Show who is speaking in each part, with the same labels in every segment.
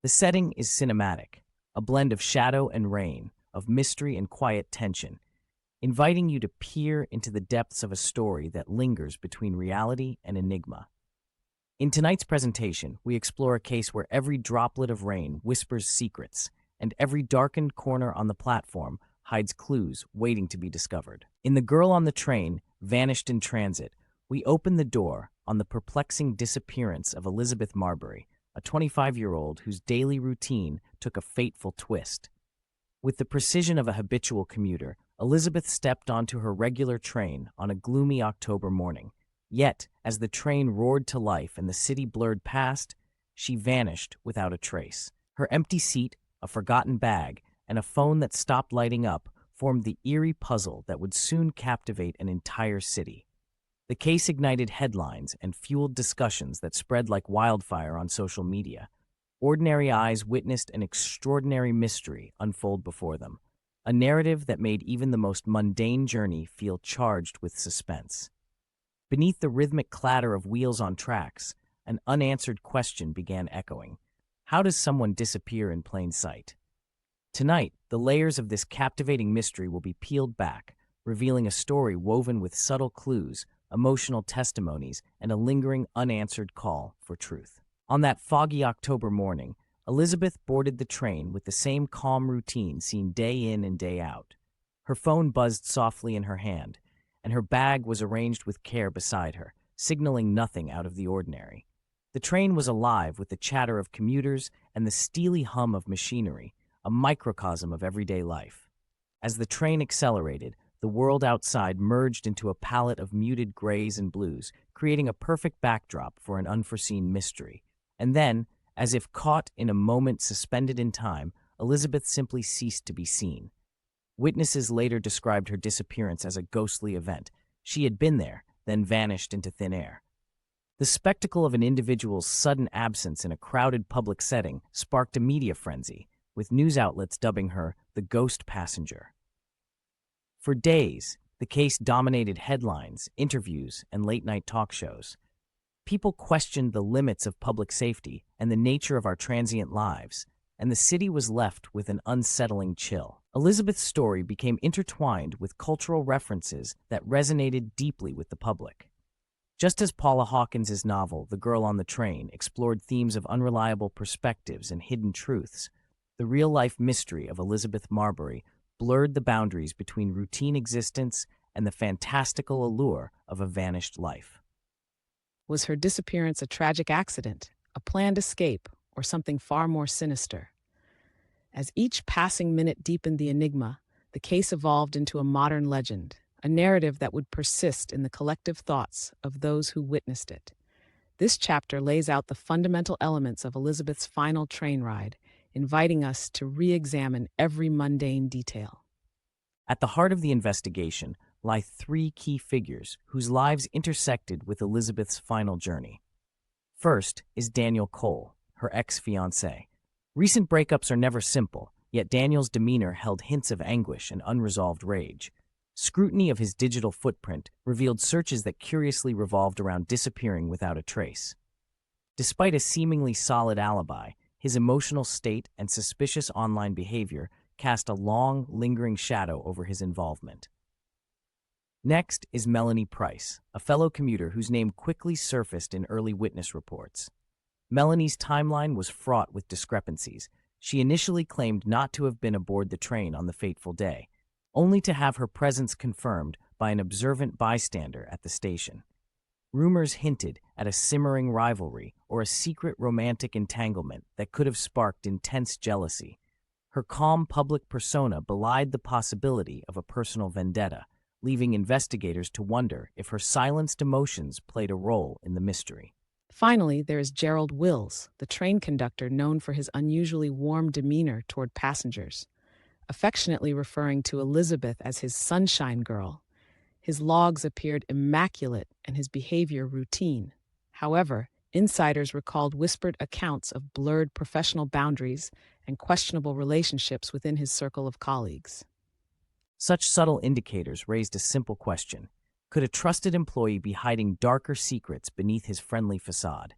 Speaker 1: The setting is cinematic, a blend of shadow and rain, of mystery and quiet tension, inviting you to peer into the depths of a story that lingers between reality and enigma. In tonight's presentation, we explore a case where every droplet of rain whispers secrets, and every darkened corner on the platform hides clues waiting to be discovered. In The Girl on the Train, Vanished in Transit, we open the door on the perplexing disappearance of Elizabeth Marbury, a 25-year-old whose daily routine took a fateful twist. With the precision of a habitual commuter, Elizabeth stepped onto her regular train on a gloomy October morning. Yet, as the train roared to life and the city blurred past, she vanished without a trace. Her empty seat, a forgotten bag, and a phone that stopped lighting up formed the eerie puzzle that would soon captivate an entire city. The case ignited headlines and fueled discussions that spread like wildfire on social media. Ordinary eyes witnessed an extraordinary mystery unfold before them, a narrative that made even the most mundane journey feel charged with suspense. Beneath the rhythmic clatter of wheels on tracks, an unanswered question began echoing. How does someone disappear in plain sight? Tonight, the layers of this captivating mystery will be peeled back, revealing a story woven with subtle clues, emotional testimonies, and a lingering, unanswered call for truth. On that foggy October morning, Elizabeth boarded the train with the same calm routine seen day in and day out. Her phone buzzed softly in her hand, and her bag was arranged with care beside her, signaling nothing out of the ordinary. The train was alive with the chatter of commuters and the steely hum of machinery, a microcosm of everyday life. As the train accelerated, the world outside merged into a palette of muted grays and blues, creating a perfect backdrop for an unforeseen mystery. And then, as if caught in a moment suspended in time, Elizabeth simply ceased to be seen. Witnesses later described her disappearance as a ghostly event. She had been there, then vanished into thin air. The spectacle of an individual's sudden absence in a crowded public setting sparked a media frenzy, with news outlets dubbing her the ghost passenger. For days, the case dominated headlines, interviews, and late-night talk shows. People questioned the limits of public safety and the nature of our transient lives, and the city was left with an unsettling chill. Elizabeth's story became intertwined with cultural references that resonated deeply with the public. Just as Paula Hawkins's novel, The Girl on the Train, explored themes of unreliable perspectives and hidden truths, the real-life mystery of Elizabeth Marbury blurred the boundaries between routine existence and the fantastical allure of a vanished life.
Speaker 2: Was her disappearance a tragic accident, a planned escape, or something far more sinister? As each passing minute deepened the enigma, the case evolved into a modern legend, a narrative that would persist in the collective thoughts of those who witnessed it. This chapter lays out the fundamental elements of Elizabeth's final train ride, inviting us to re-examine every mundane detail.
Speaker 1: At the heart of the investigation lie three key figures whose lives intersected with Elizabeth's final journey. First is Daniel Cole, her ex-fiancé. Recent breakups are never simple, yet Daniel's demeanor held hints of anguish and unresolved rage. Scrutiny of his digital footprint revealed searches that curiously revolved around disappearing without a trace. Despite a seemingly solid alibi, his emotional state and suspicious online behavior cast a long, lingering shadow over his involvement. Next is Melanie Price, a fellow commuter whose name quickly surfaced in early witness reports. Melanie's timeline was fraught with discrepancies. She initially claimed not to have been aboard the train on the fateful day, only to have her presence confirmed by an observant bystander at the station. Rumors hinted at a simmering rivalry or a secret romantic entanglement that could have sparked intense jealousy. Her calm public persona belied the possibility of a personal vendetta, leaving investigators to wonder if her silenced emotions played a role in the mystery.
Speaker 2: Finally, there is Gerald Wills, the train conductor known for his unusually warm demeanor toward passengers, affectionately referring to Elizabeth as his sunshine girl. His logs appeared immaculate and his behavior routine. However, insiders recalled whispered accounts of blurred professional boundaries and questionable relationships within his circle of colleagues.
Speaker 1: Such subtle indicators raised a simple question. Could a trusted employee be hiding darker secrets beneath his friendly facade?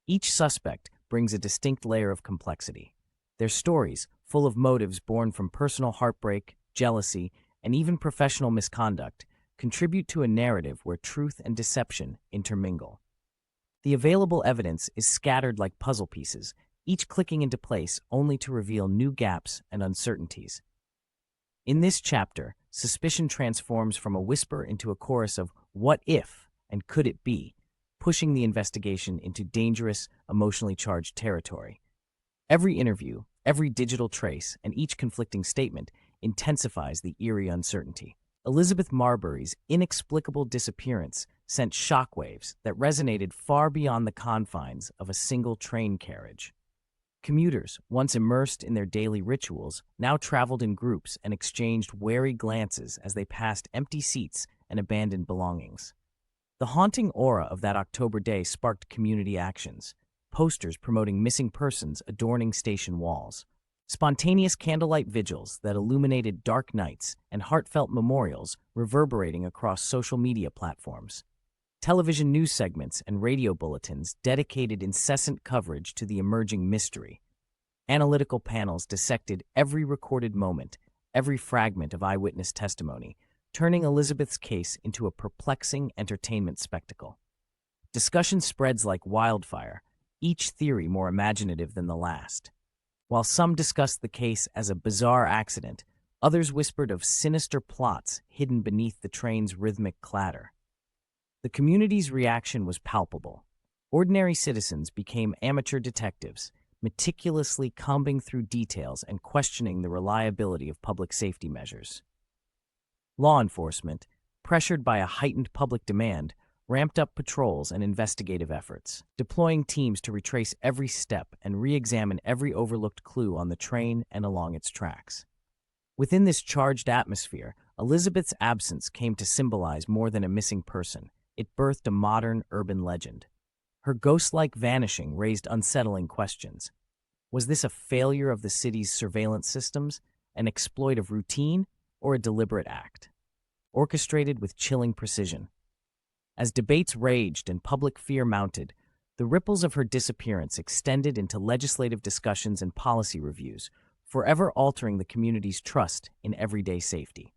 Speaker 1: Each suspect brings a distinct layer of complexity. Their stories, full of motives born from personal heartbreak, jealousy, and even professional misconduct, contribute to a narrative where truth and deception intermingle. The available evidence is scattered like puzzle pieces, each clicking into place only to reveal new gaps and uncertainties. In this chapter, suspicion transforms from a whisper into a chorus of what if and could it be, pushing the investigation into dangerous, emotionally charged territory. Every interview, every digital trace, and each conflicting statement intensifies the eerie uncertainty. Elizabeth Marbury's inexplicable disappearance sent shockwaves that resonated far beyond the confines of a single train carriage. Commuters, once immersed in their daily rituals, now traveled in groups and exchanged wary glances as they passed empty seats and abandoned belongings. The haunting aura of that October day sparked community actions, posters promoting missing persons adorning station walls, spontaneous candlelight vigils that illuminated dark nights, and heartfelt memorials reverberating across social media platforms. Television news segments and radio bulletins dedicated incessant coverage to the emerging mystery. Analytical panels dissected every recorded moment, every fragment of eyewitness testimony, turning Elizabeth's case into a perplexing entertainment spectacle. Discussion spreads like wildfire, each theory more imaginative than the last. While some discussed the case as a bizarre accident, others whispered of sinister plots hidden beneath the train's rhythmic clatter. The community's reaction was palpable. Ordinary citizens became amateur detectives, meticulously combing through details and questioning the reliability of public safety measures. Law enforcement, pressured by a heightened public demand, ramped up patrols and investigative efforts, deploying teams to retrace every step and re-examine every overlooked clue on the train and along its tracks. Within this charged atmosphere, Elizabeth's absence came to symbolize more than a missing person. It birthed a modern urban legend. Her ghost-like vanishing raised unsettling questions. Was this a failure of the city's surveillance systems, an exploit of routine, or a deliberate act, orchestrated with chilling precision? As debates raged and public fear mounted, the ripples of her disappearance extended into legislative discussions and policy reviews, forever altering the community's trust in everyday safety.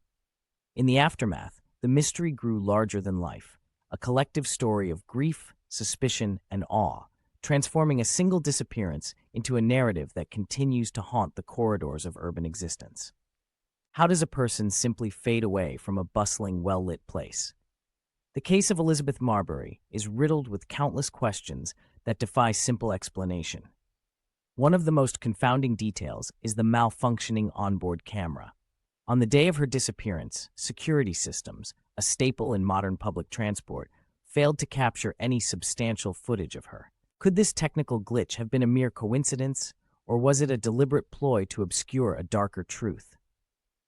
Speaker 1: In the aftermath, the mystery grew larger than life, a collective story of grief, suspicion, and awe, transforming a single disappearance into a narrative that continues to haunt the corridors of urban existence. How does a person simply fade away from a bustling, well-lit place? The case of Elizabeth Marbury is riddled with countless questions that defy simple explanation. One of the most confounding details is the malfunctioning onboard camera. On the day of her disappearance, security systems, a staple in modern public transport, failed to capture any substantial footage of her. Could this technical glitch have been a mere coincidence, or was it a deliberate ploy to obscure a darker truth?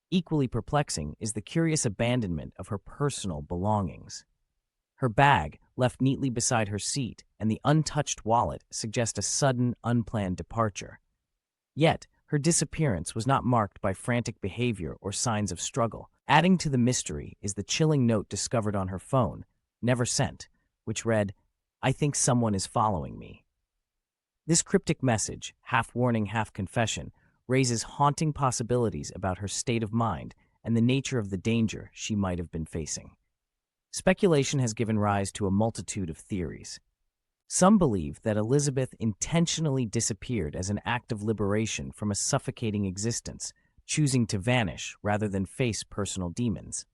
Speaker 1: Equally perplexing is the curious abandonment of her personal belongings. Her bag, left neatly beside her seat, and the untouched wallet suggest a sudden, unplanned departure. Yet, her disappearance was not marked by frantic behavior or signs of struggle. Adding to the mystery is the chilling note discovered on her phone, never sent, which read, "I think someone is following me." This cryptic message, half warning, half confession, raises haunting possibilities about her state of mind and the nature of the danger she might have been facing. Speculation has given rise to a multitude of theories. Some believe that Elizabeth intentionally disappeared as an act of liberation from a suffocating existence, choosing to vanish rather than face personal demons.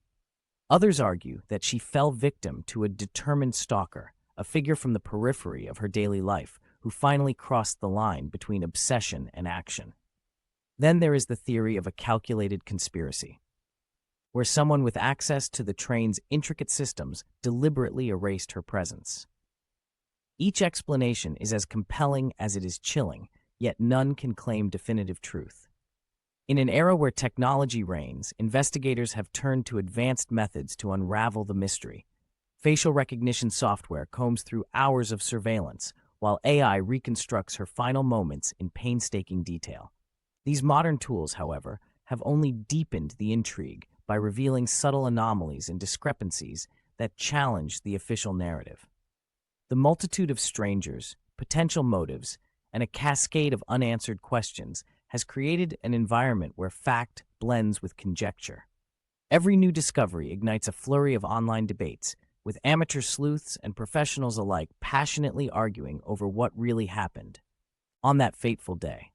Speaker 1: Others argue that she fell victim to a determined stalker, a figure from the periphery of her daily life, who finally crossed the line between obsession and action. Then there is the theory of a calculated conspiracy, where someone with access to the train's intricate systems deliberately erased her presence. Each explanation is as compelling as it is chilling, yet none can claim definitive truth. In an era where technology reigns, investigators have turned to advanced methods to unravel the mystery. Facial recognition software combs through hours of surveillance, while AI reconstructs her final moments in painstaking detail. These modern tools, however, have only deepened the intrigue by revealing subtle anomalies and discrepancies that challenge the official narrative. The multitude of strangers, potential motives, and a cascade of unanswered questions has created an environment where fact blends with conjecture. Every new discovery ignites a flurry of online debates, with amateur sleuths and professionals alike passionately arguing over what really happened on that fateful day.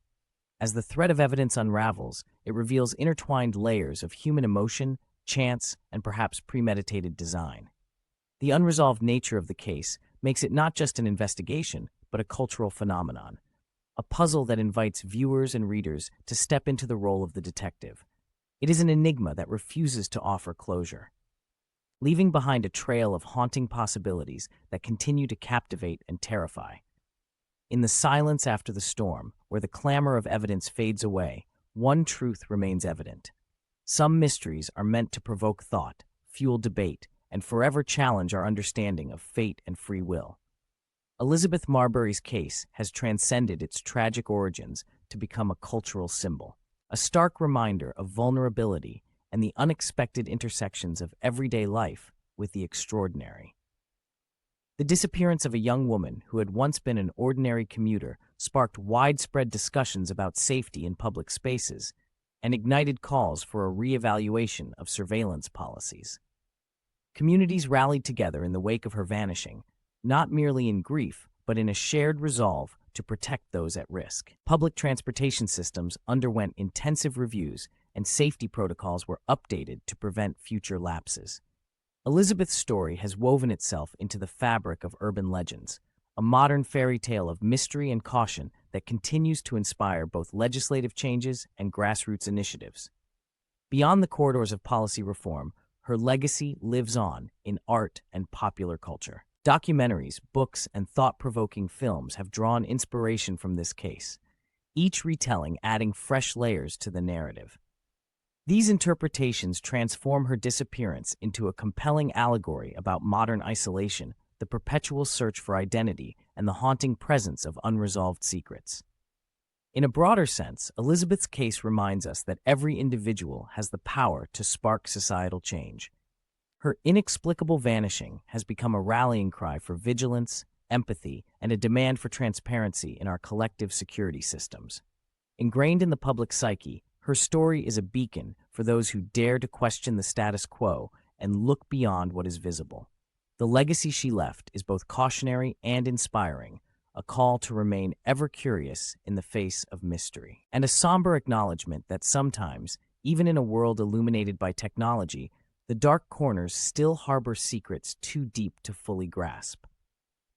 Speaker 1: As the thread of evidence unravels, it reveals intertwined layers of human emotion, chance, and perhaps premeditated design. The unresolved nature of the case makes it not just an investigation, but a cultural phenomenon, a puzzle that invites viewers and readers to step into the role of the detective. It is an enigma that refuses to offer closure, leaving behind a trail of haunting possibilities that continue to captivate and terrify. In the silence after the storm, where the clamor of evidence fades away, one truth remains evident. Some mysteries are meant to provoke thought, fuel debate, and forever challenge our understanding of fate and free will. Elizabeth Marbury's case has transcended its tragic origins to become a cultural symbol, a stark reminder of vulnerability and the unexpected intersections of everyday life with the extraordinary. The disappearance of a young woman who had once been an ordinary commuter sparked widespread discussions about safety in public spaces and ignited calls for a reevaluation of surveillance policies. Communities rallied together in the wake of her vanishing, not merely in grief, but in a shared resolve to protect those at risk. Public transportation systems underwent intensive reviews, and safety protocols were updated to prevent future lapses. Elizabeth's story has woven itself into the fabric of urban legends, a modern fairy tale of mystery and caution that continues to inspire both legislative changes and grassroots initiatives. Beyond the corridors of policy reform, her legacy lives on in art and popular culture. Documentaries, books, and thought-provoking films have drawn inspiration from this case, each retelling adding fresh layers to the narrative. These interpretations transform her disappearance into a compelling allegory about modern isolation, the perpetual search for identity, and the haunting presence of unresolved secrets. In a broader sense, Elizabeth's case reminds us that every individual has the power to spark societal change. Her inexplicable vanishing has become a rallying cry for vigilance, empathy, and a demand for transparency in our collective security systems. Ingrained in the public psyche, her story is a beacon for those who dare to question the status quo and look beyond what is visible. The legacy she left is both cautionary and inspiring, a call to remain ever curious in the face of mystery, and a somber acknowledgement that sometimes, even in a world illuminated by technology, the dark corners still harbor secrets too deep to fully grasp.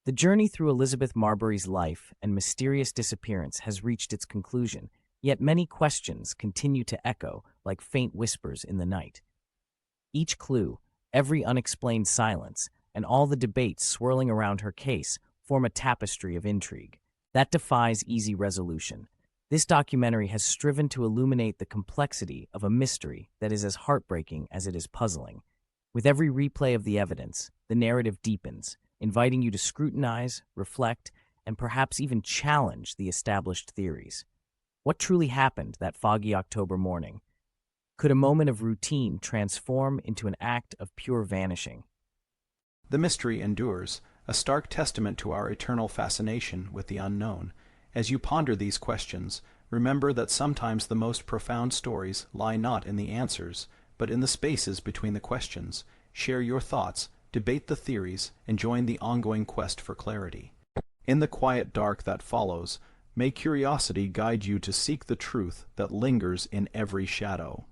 Speaker 1: The journey through Elizabeth Marbury's life and mysterious disappearance has reached its conclusion, yet many questions continue to echo like faint whispers in the night. Each clue, every unexplained silence, and all the debates swirling around her case form a tapestry of intrigue that defies easy resolution. This documentary has striven to illuminate the complexity of a mystery that is as heartbreaking as it is puzzling. With every replay of the evidence, the narrative deepens, inviting you to scrutinize, reflect, and perhaps even challenge the established theories. What truly happened that foggy October morning? Could a moment of routine transform into an act of pure vanishing?
Speaker 3: The mystery endures, a stark testament to our eternal fascination with the unknown. As you ponder these questions, remember that sometimes the most profound stories lie not in the answers, but in the spaces between the questions. Share your thoughts, debate the theories, and join the ongoing quest for clarity. In the quiet dark that follows, may curiosity guide you to seek the truth that lingers in every shadow.